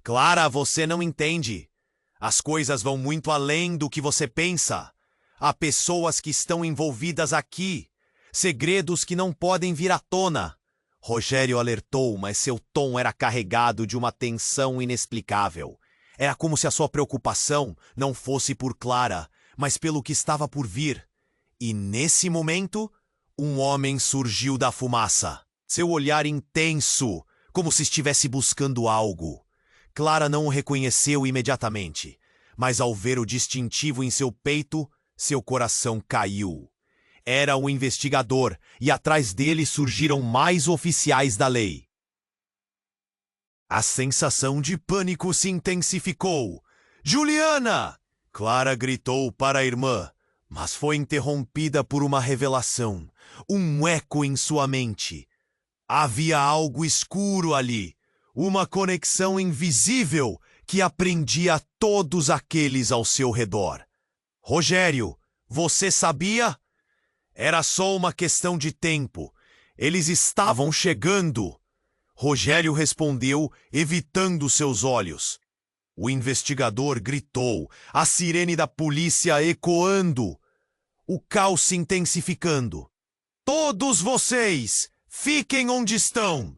Clara, você não entende. As coisas vão muito além do que você pensa. Há pessoas que estão envolvidas aqui. Segredos que não podem vir à tona. Rogério alertou, mas seu tom era carregado de uma tensão inexplicável. Era como se a sua preocupação não fosse por Clara, mas pelo que estava por vir. E nesse momento, um homem surgiu da fumaça. Seu olhar intenso, como se estivesse buscando algo. Clara não o reconheceu imediatamente, mas ao ver o distintivo em seu peito, seu coração caiu. Era um investigador, e atrás dele surgiram mais oficiais da lei. A sensação de pânico se intensificou. Juliana! Clara gritou para a irmã, mas foi interrompida por uma revelação, um eco em sua mente. Havia algo escuro ali, uma conexão invisível que aprendia todos aqueles ao seu redor. Rogério, você sabia? Era só uma questão de tempo. Eles estavam chegando. Rogério respondeu, evitando seus olhos. O investigador gritou, a sirene da polícia ecoando. O caos se intensificando. Todos vocês, fiquem onde estão!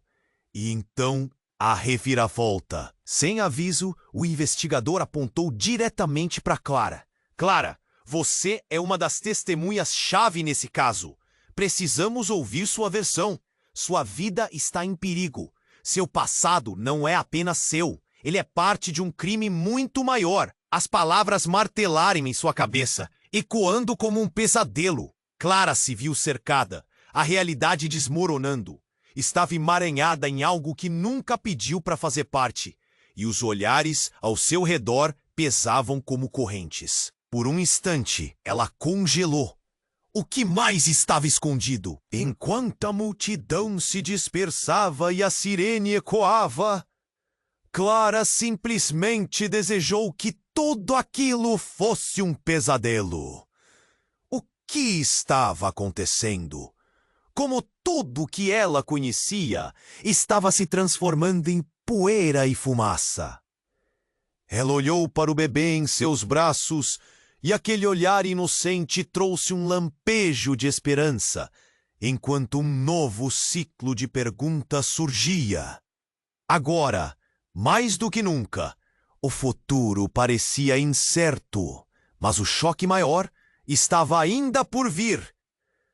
E então, a reviravolta. Sem aviso, o investigador apontou diretamente para Clara. Clara, você é uma das testemunhas-chave nesse caso. Precisamos ouvir sua versão. Sua vida está em perigo. Seu passado não é apenas seu. Ele é parte de um crime muito maior. As palavras martelaram em sua cabeça, ecoando como um pesadelo. Clara se viu cercada, a realidade desmoronando. Estava emaranhada em algo que nunca pediu para fazer parte, e os olhares ao seu redor pesavam como correntes. Por um instante, ela congelou. O que mais estava escondido? Enquanto a multidão se dispersava e a sirene ecoava, Clara simplesmente desejou que tudo aquilo fosse um pesadelo. O que estava acontecendo? Como tudo que ela conhecia estava se transformando em poeira e fumaça. Ela olhou para o bebê em seus braços e aquele olhar inocente trouxe um lampejo de esperança, enquanto um novo ciclo de perguntas surgia. Agora, mais do que nunca, o futuro parecia incerto, mas o choque maior estava ainda por vir.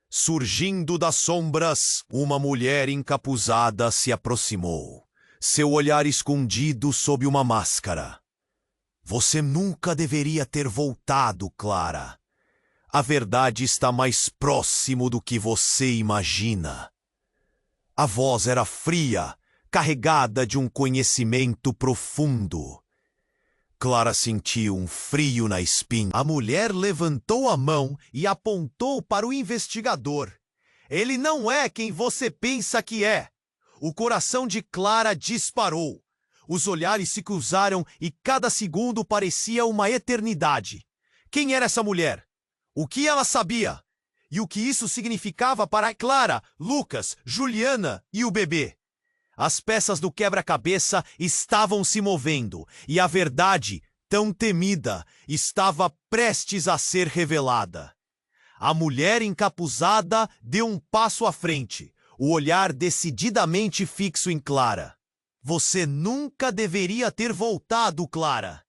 Surgindo das sombras, uma mulher encapuzada se aproximou, seu olhar escondido sob uma máscara. Você nunca deveria ter voltado, Clara. A verdade está mais próximo do que você imagina. A voz era fria, carregada de um conhecimento profundo. Clara sentiu um frio na espinha. A mulher levantou a mão e apontou para o investigador. Ele não é quem você pensa que é. O coração de Clara disparou. Os olhares se cruzaram e cada segundo parecia uma eternidade. Quem era essa mulher? O que ela sabia? E o que isso significava para Clara, Lucas, Juliana e o bebê? As peças do quebra-cabeça estavam se movendo e a verdade, tão temida, estava prestes a ser revelada. A mulher encapuzada deu um passo à frente, o olhar decididamente fixo em Clara. Você nunca deveria ter voltado, Clara.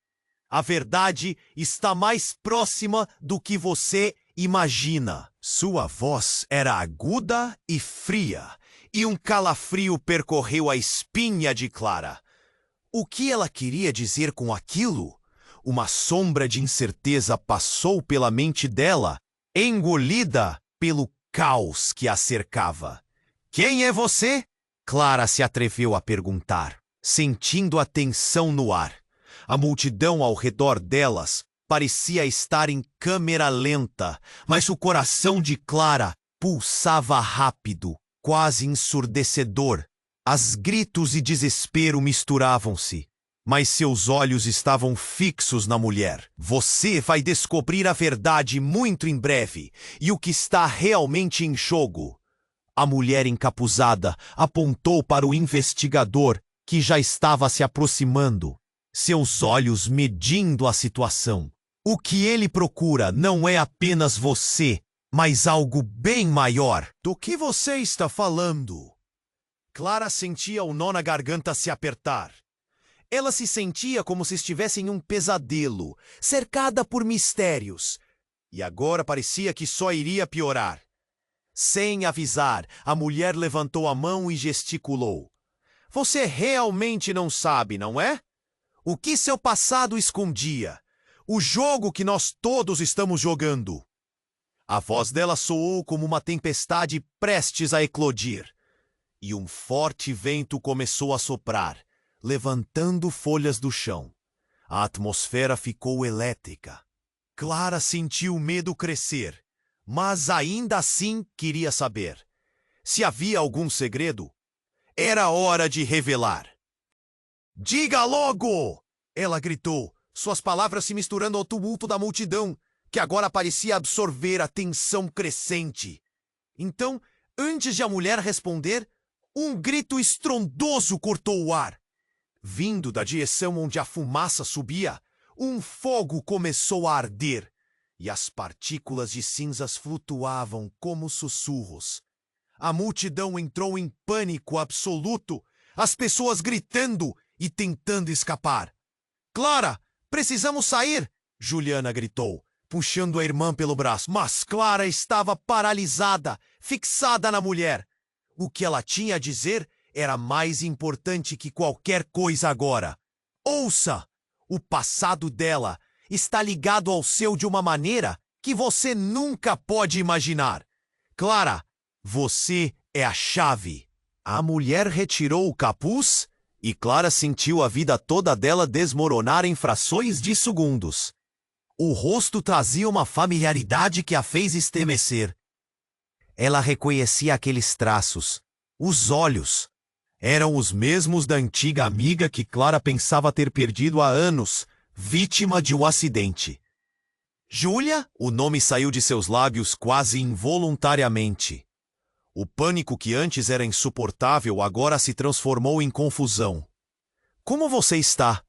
A verdade está mais próxima do que você imagina. Sua voz era aguda e fria, e um calafrio percorreu a espinha de Clara. O que ela queria dizer com aquilo? Uma sombra de incerteza passou pela mente dela, engolida pelo caos que a cercava. Quem é você? Clara se atreveu a perguntar, sentindo a tensão no ar. A multidão ao redor delas parecia estar em câmera lenta, mas o coração de Clara pulsava rápido, quase ensurdecedor. As gritos e desespero misturavam-se, mas seus olhos estavam fixos na mulher. Você vai descobrir a verdade muito em breve, e o que está realmente em jogo. A mulher encapuzada apontou para o investigador, que já estava se aproximando, seus olhos medindo a situação. O que ele procura não é apenas você, mas algo bem maior. Do que você está falando? Clara sentia o nó na garganta se apertar. Ela se sentia como se estivesse em um pesadelo, cercada por mistérios. E agora parecia que só iria piorar. Sem avisar, a mulher levantou a mão e gesticulou. Você realmente não sabe, não é? O que seu passado escondia? O jogo que nós todos estamos jogando. A voz dela soou como uma tempestade prestes a eclodir. E um forte vento começou a soprar, levantando folhas do chão. A atmosfera ficou elétrica. Clara sentiu o medo crescer, mas ainda assim queria saber. Se havia algum segredo, era hora de revelar. Diga logo! Ela gritou, suas palavras se misturando ao tumulto da multidão, que agora parecia absorver a tensão crescente. Então, antes de a mulher responder, um grito estrondoso cortou o ar. Vindo da direção onde a fumaça subia, um fogo começou a arder, e as partículas de cinzas flutuavam como sussurros. A multidão entrou em pânico absoluto, as pessoas gritando e tentando escapar. Clara, precisamos sair! Juliana gritou, puxando a irmã pelo braço. Mas Clara estava paralisada, fixada na mulher. O que ela tinha a dizer era mais importante que qualquer coisa agora. Ouça! O passado dela está ligado ao seu de uma maneira que você nunca pode imaginar. Clara, você é a chave. A mulher retirou o capuz e Clara sentiu a vida toda dela desmoronar em frações de segundos. O rosto trazia uma familiaridade que a fez estremecer. Ela reconhecia aqueles traços. Os olhos eram os mesmos da antiga amiga que Clara pensava ter perdido há anos, vítima de um acidente. Júlia? O nome saiu de seus lábios quase involuntariamente. O pânico que antes era insuportável agora se transformou em confusão. Como você está?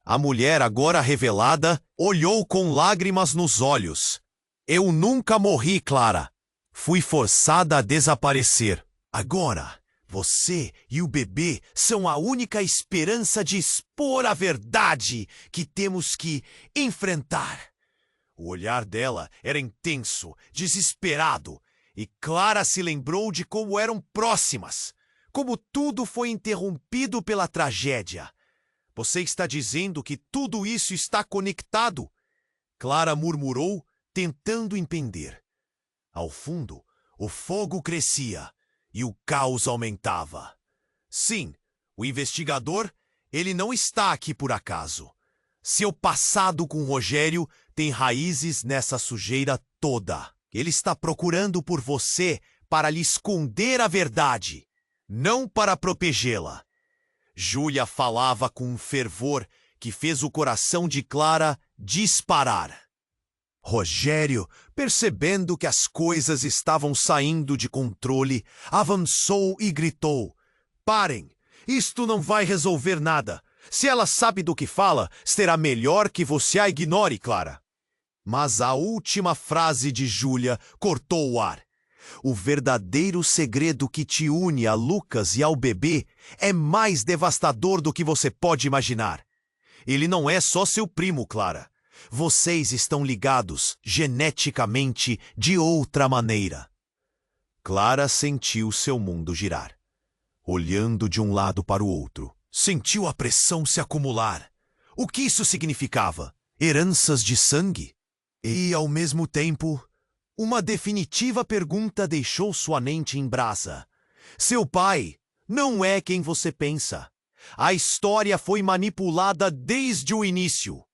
A mulher, agora revelada, olhou com lágrimas nos olhos. Eu nunca morri, Clara. Fui forçada a desaparecer. Agora, você e o bebê são a única esperança de expor a verdade que temos que enfrentar. O olhar dela era intenso, desesperado, e Clara se lembrou de como eram próximas, como tudo foi interrompido pela tragédia. Você está dizendo que tudo isso está conectado? Clara murmurou, tentando entender. Ao fundo, o fogo crescia e o caos aumentava. Sim, o investigador, ele não está aqui por acaso. Seu passado com Rogério tem raízes nessa sujeira toda. Ele está procurando por você para lhe esconder a verdade, não para protegê-la. Júlia falava com um fervor que fez o coração de Clara disparar. Rogério, percebendo que as coisas estavam saindo de controle, avançou e gritou: "Parem! Isto não vai resolver nada. Se ela sabe do que fala, será melhor que você a ignore, Clara." Mas a última frase de Júlia cortou o ar. O verdadeiro segredo que te une a Lucas e ao bebê é mais devastador do que você pode imaginar. Ele não é só seu primo, Clara. Vocês estão ligados geneticamente de outra maneira. Clara sentiu seu mundo girar, olhando de um lado para o outro. Sentiu a pressão se acumular. O que isso significava? Heranças de sangue? E, ao mesmo tempo, uma definitiva pergunta deixou sua mente em brasa. Seu pai não é quem você pensa. A história foi manipulada desde o início.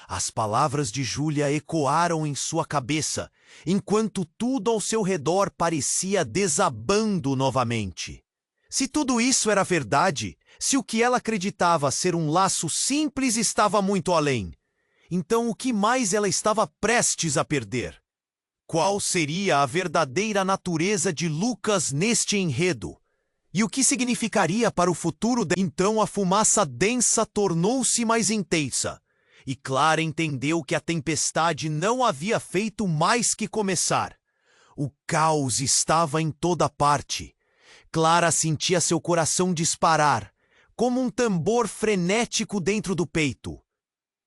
As palavras de Júlia ecoaram em sua cabeça, enquanto tudo ao seu redor parecia desabando novamente. Se tudo isso era verdade, se o que ela acreditava ser um laço simples estava muito além, então o que mais ela estava prestes a perder? Qual seria a verdadeira natureza de Lucas neste enredo? E o que significaria para o futuro dela? Então a fumaça densa tornou-se mais intensa, e Clara entendeu que a tempestade não havia feito mais que começar. O caos estava em toda parte. Clara sentia seu coração disparar, como um tambor frenético dentro do peito.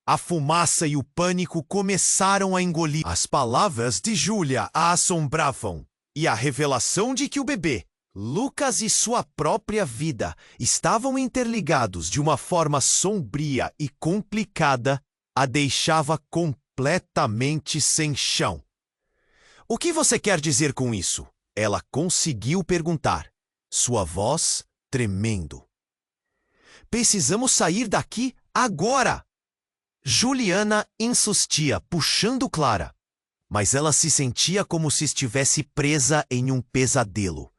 A fumaça e o pânico começaram a engolir. As palavras de Júlia a assombravam, e a revelação de que o bebê, Lucas e sua própria vida estavam interligados de uma forma sombria e complicada a deixava completamente sem chão. O que você quer dizer com isso? Ela conseguiu perguntar, sua voz tremendo. Precisamos sair daqui agora! Juliana insistia, puxando Clara, mas ela se sentia como se estivesse presa em um pesadelo.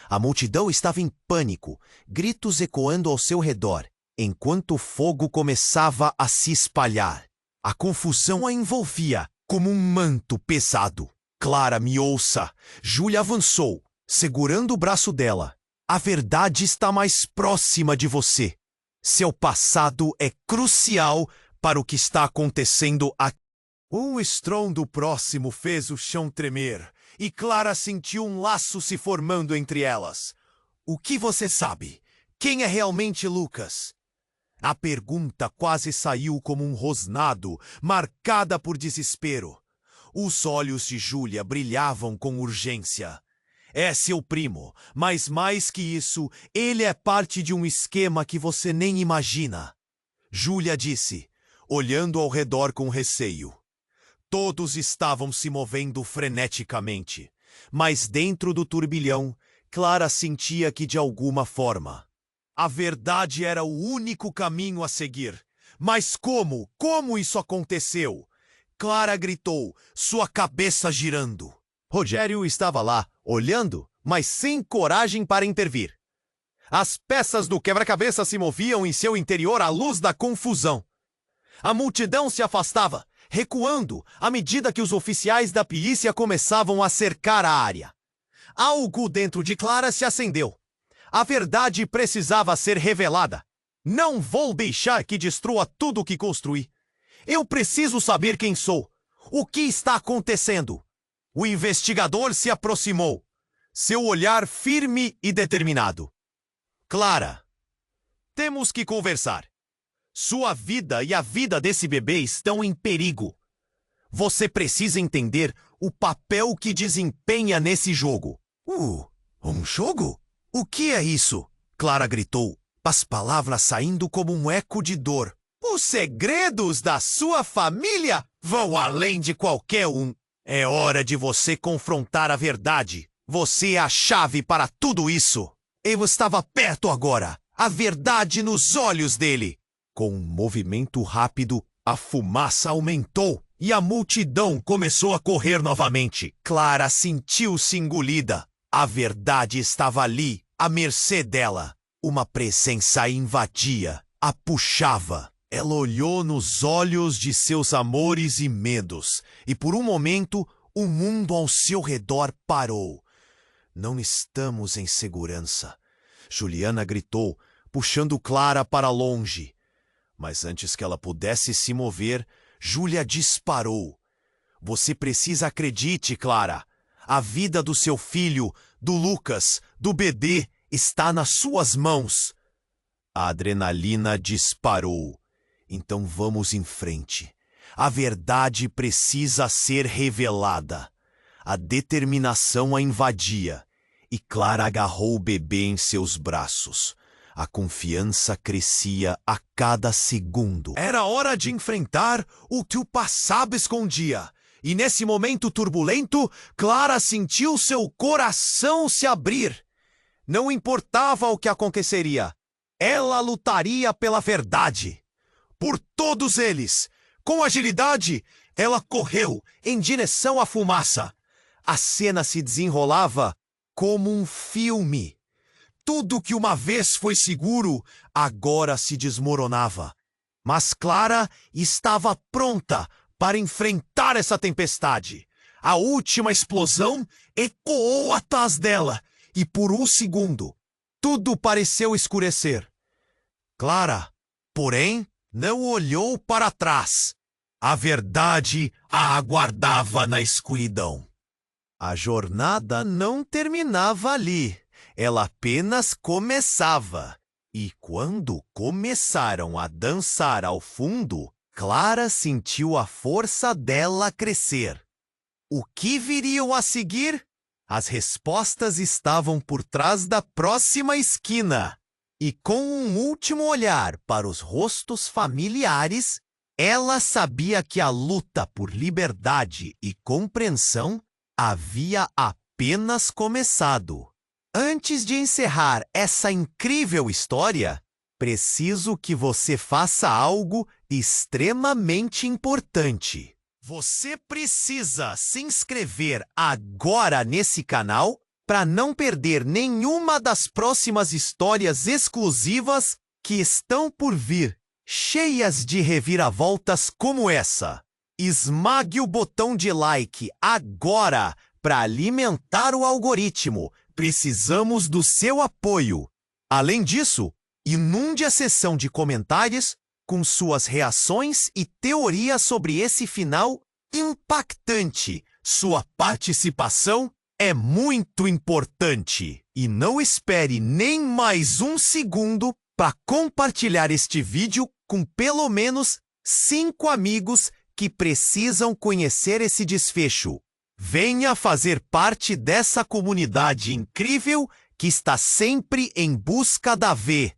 A multidão estava em pânico, gritos ecoando ao seu redor, enquanto o fogo começava a se espalhar. A confusão a envolvia como um manto pesado. Clara, me ouça! Júlia avançou, segurando o braço dela. A verdade está mais próxima de você. Seu passado é crucial para o que está acontecendo aqui. Um estrondo próximo fez o chão tremer, e Clara sentiu um laço se formando entre elas. O que você sabe? Quem é realmente Lucas? A pergunta quase saiu como um rosnado, marcada por desespero. Os olhos de Júlia brilhavam com urgência. É seu primo, mas mais que isso, ele é parte de um esquema que você nem imagina. Júlia disse, olhando ao redor com receio. Todos estavam se movendo freneticamente, mas dentro do turbilhão, Clara sentia que de alguma forma a verdade era o único caminho a seguir. Mas como? Como isso aconteceu? Clara gritou, sua cabeça girando. Rogério estava lá, olhando, mas sem coragem para intervir. As peças do quebra-cabeça se moviam em seu interior à luz da confusão. A multidão se afastava, recuando à medida que os oficiais da perícia começavam a cercar a área. Algo dentro de Clara se acendeu. A verdade precisava ser revelada. Não vou deixar que destrua tudo o que construí. Eu preciso saber quem sou. O que está acontecendo? O investigador se aproximou, seu olhar firme e determinado. Clara, temos que conversar. Sua vida e a vida desse bebê estão em perigo. Você precisa entender o papel que desempenha nesse jogo. Um jogo? O que é isso? Clara gritou, as palavras saindo como um eco de dor. Os segredos da sua família vão além de qualquer um. É hora de você confrontar a verdade. Você é a chave para tudo isso. Eu estava perto agora, a verdade nos olhos dele. Com um movimento rápido, a fumaça aumentou e a multidão começou a correr novamente. Clara sentiu-se engolida. A verdade estava ali, à mercê dela. Uma presença invadia, a puxava. Ela olhou nos olhos de seus amores e medos, e por um momento o mundo ao seu redor parou. Não estamos em segurança. Juliana gritou, puxando Clara para longe. Mas antes que ela pudesse se mover, Júlia disparou. Você precisa acredite, Clara. A vida do seu filho, do Lucas, do bebê, está nas suas mãos. A adrenalina disparou. Então vamos em frente. A verdade precisa ser revelada. A determinação a invadia. E Clara agarrou o bebê em seus braços. A confiança crescia a cada segundo. Era hora de enfrentar o que o passado escondia. E nesse momento turbulento, Clara sentiu seu coração se abrir. Não importava o que aconteceria. Ela lutaria pela verdade. Por todos eles. Com agilidade, ela correu em direção à fumaça. A cena se desenrolava como um filme. Tudo que uma vez foi seguro, agora se desmoronava. Mas Clara estava pronta para enfrentar essa tempestade. A última explosão ecoou atrás dela, e por um segundo, tudo pareceu escurecer. Clara, porém, não olhou para trás. A verdade a aguardava na escuridão. A jornada não terminava ali. Ela apenas começava. E quando começaram a dançar ao fundo, Clara sentiu a força dela crescer. O que viriam a seguir? As respostas estavam por trás da próxima esquina. E com um último olhar para os rostos familiares, ela sabia que a luta por liberdade e compreensão havia apenas começado. Antes de encerrar essa incrível história, preciso que você faça algo extremamente importante. Você precisa se inscrever agora nesse canal para não perder nenhuma das próximas histórias exclusivas que estão por vir, cheias de reviravoltas como essa. Esmague o botão de like agora para alimentar o algoritmo. Precisamos do seu apoio. Além disso, inunde a seção de comentários com suas reações e teorias sobre esse final impactante. Sua participação é muito importante. E não espere nem mais um segundo para compartilhar este vídeo com pelo menos 5 amigos que precisam conhecer esse desfecho. Venha fazer parte dessa comunidade incrível que está sempre em busca da V.